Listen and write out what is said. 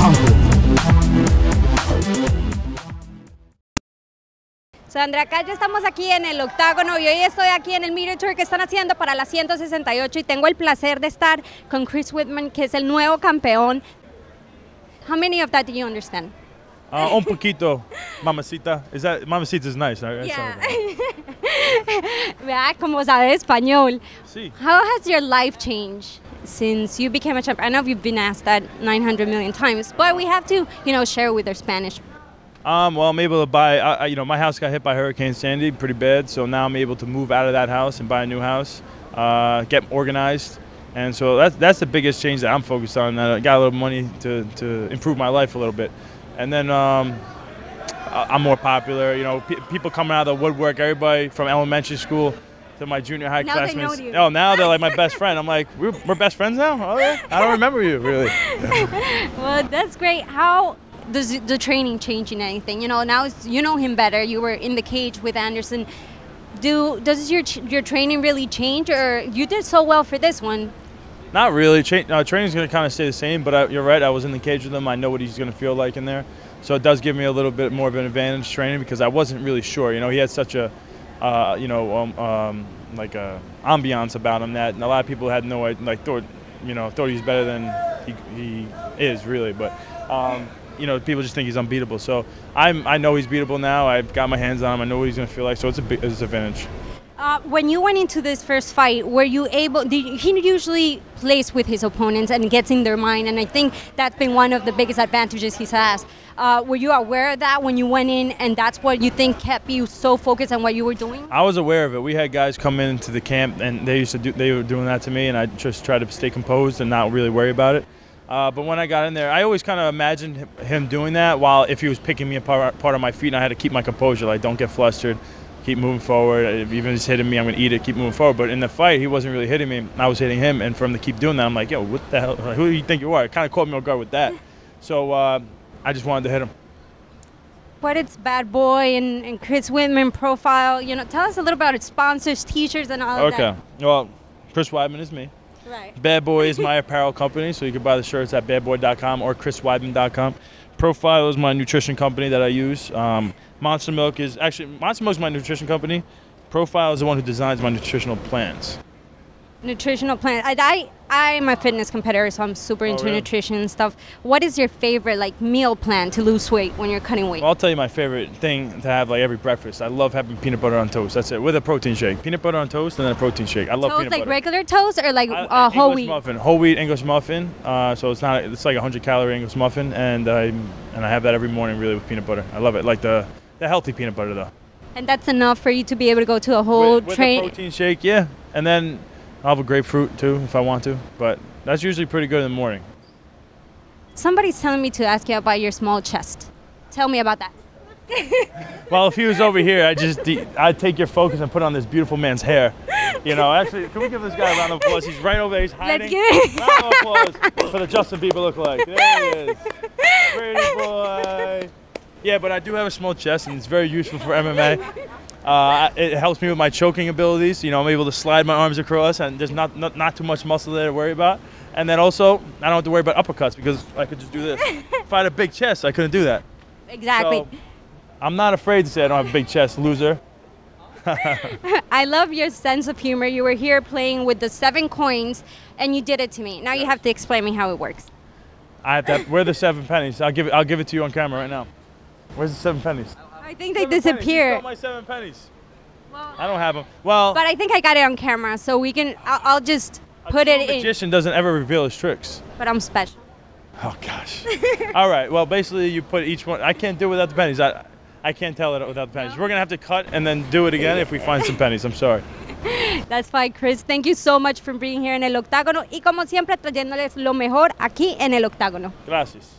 conquer. Soy Andrea Calle, estamos aquí en el octágono y hoy estoy aquí en el Media Tour que están haciendo para la 168 y tengo el placer de estar con Chris Weidman, que es el nuevo campeón. How many of that do you understand? Un poquito, mamacita. Mamacita is nice. Yeah. Vea, como sabe español. Sí. How has your life changed since you became a champion? I know you've been asked that 900 million times, but we have to, share with our Spanish. Well, I'm able to buy, my house got hit by Hurricane Sandy pretty bad, so now I'm able to move out of that house and buy a new house, get organized. And so that's the biggest change that I'm focused on. I got a little money to improve my life a little bit. And then I'm more popular. People coming out of the woodwork, everybody from elementary school to my junior high classmates. They know you. Oh, now they're like my best friend. I'm like, we're best friends now? Oh, yeah? I don't remember you, really. Well, that's great. How does the training change in anything? Now you know him better. You were in the cage with Anderson. Does your training really change, or you did so well for this one? Not really. Training's going to kind of stay the same, but you're right. I was in the cage with him. I know what he's going to feel like in there. So it does give me a little bit more of an advantage training because I wasn't really sure. He had such a, like a ambiance about him that a lot of people had no idea, thought he was better than he is really. But, people just think he's unbeatable. So I know he's beatable now. I've got my hands on him. I know what he's going to feel like. So it's an advantage. When you went into this first fight, were you able? He usually plays with his opponents and gets in their mind, and I think that's been one of the biggest advantages he has. Were you aware of that when you went in, and that's what you think kept you so focused on what you were doing? I was aware of it. We had guys come into the camp, and they were doing that to me, and I just tried to stay composed and not really worry about it. But when I got in there, I always kind of imagined him doing that while if he was picking me apart of my feet, and I had to keep my composure, like don't get flustered. Keep moving forward. If even he's hitting me, I'm going to eat it, keep moving forward. But in the fight, he wasn't really hitting me. I was hitting him, and for him to keep doing that, I'm like, yo, what the hell? Who do you think you are? It kind of caught me off guard with that. So I just wanted to hit him. What is Bad Boy and Chris Weidman profile? Tell us a little about its sponsors, T-shirts, and all of that. Okay. Well, Chris Weidman is me. Right. Bad Boy is my apparel company, so you can buy the shirts at badboy.com or chrisweidman.com. Profile is my nutrition company that I use. Monster Milk is my nutrition company. Profile is the one who designs my nutritional plans. Nutritional plans. I'm a fitness competitor, so I'm super into nutrition and stuff. What is your favorite meal plan to lose weight when you're cutting weight? Well, I'll tell you my favorite thing to have every breakfast. I love having peanut butter on toast. That's it, with a protein shake. Peanut butter on toast and then a protein shake. I love peanut butter. Like regular toast or whole wheat? Muffin, whole wheat English muffin. So it's like 100-calorie English muffin, and I have that every morning really with peanut butter. I love it, like the healthy peanut butter though. And that's enough for you to be able to go to a whole train? With a protein shake, yeah. And then I'll have a grapefruit too if I want to, but that's usually pretty good in the morning. Somebody's telling me to ask you about your small chest. Tell me about that. Well, if he was over here, I'd take your focus and put on this beautiful man's hair. Actually, can we give this guy a round of applause? He's right over there, he's hiding. Let's get it. Round of applause for the Justin Bieber lookalike. There he is. Pretty boy. Yeah, but I do have a small chest, and it's very useful for MMA. It helps me with my choking abilities. I'm able to slide my arms across, and there's not too much muscle there to worry about. And then also, I don't have to worry about uppercuts because I could just do this. If I had a big chest, I couldn't do that. Exactly. So, I'm not afraid to say I don't have a big chest, loser. I love your sense of humor. You were here playing with the 7 coins, and you did it to me. Now you have to explain me how it works. Where are the 7 pennies? I'll give it to you on camera right now. Where's the 7 pennies? I think they disappear. You stole my 7 pennies. Well, I don't have them. Well, but I think I got it on camera, so we can. I'll just put it in. A magician doesn't ever reveal his tricks. But I'm special. Oh gosh. All right. Well, basically, you put each one. I can't do it without the pennies. I can't tell it without the pennies. We're gonna have to cut and then do it again if we find some pennies. I'm sorry. That's fine, Chris. Thank you so much for being here en el octágono y como siempre trayéndoles lo mejor aquí en el octágono. Gracias.